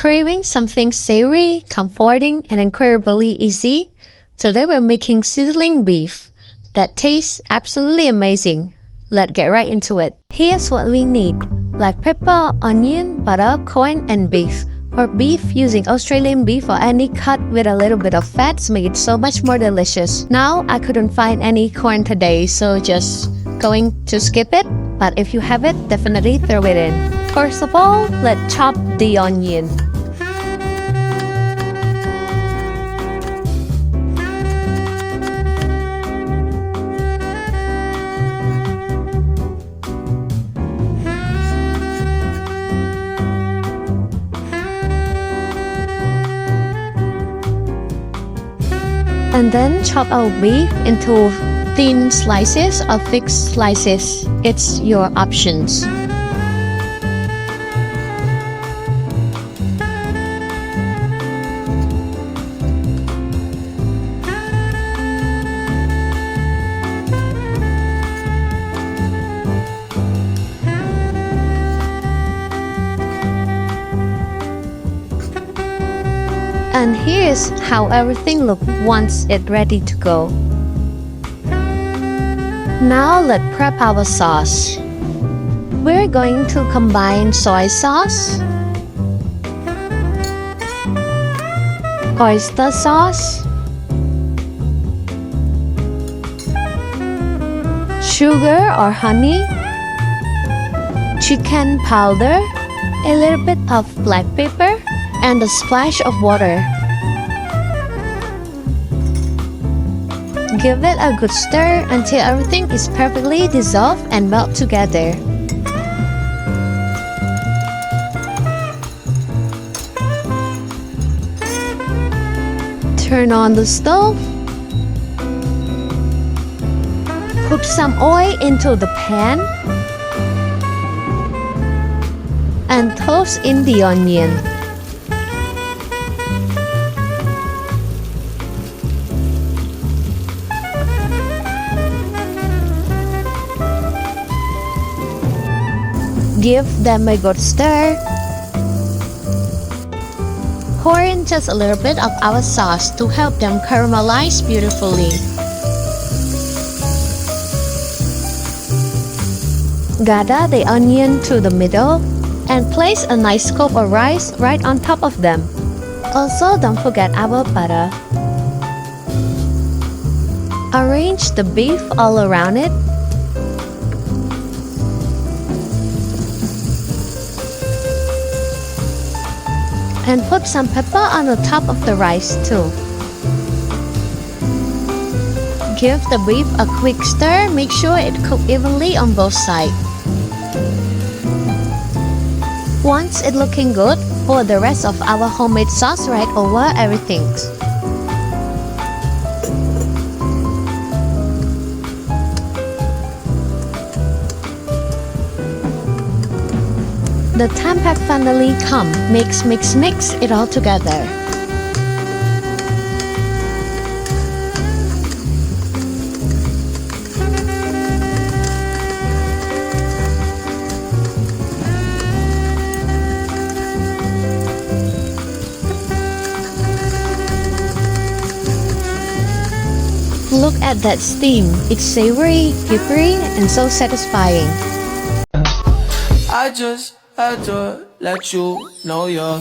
Craving something savory, comforting, and incredibly easy? Today we're making sizzling beef that tastes absolutely amazing. Let's get right into it. Here's what we need: black pepper, onion, butter, corn, and beef. For beef, using Australian beef or any cut with a little bit of fat make it so much more delicious. Now, I couldn't find any corn today, so just going to skip it. But if you have it, definitely throw it in. First of all, let's chop the onion. And then chop our beef into thin slices or thick slices. It's your options. And here's how everything looks once it's ready to go. Now let's prep our sauce. We're going to combine soy sauce, oyster sauce, sugar or honey, chicken powder, a little bit of black pepper, and a splash of water. Give it a good stir until everything is perfectly dissolved and melt together. Turn on the stove. Put some oil into the pan and toss in the onion. Give them a good stir. Pour in just a little bit of our sauce to help them caramelize beautifully. Gather the onion to the middle and place a nice scoop of rice right on top of them. Also, don't forget our butter. Arrange the beef all around it. And put some pepper on the top of the rice too. Give the beef a quick stir, make sure it cooks evenly on both sides. Once it's looking good, pour the rest of our homemade sauce right over everything. The time pack finally come. Mix it all together. Look at that steam. It's savory, peppery, and so satisfying. I just had to let you know you're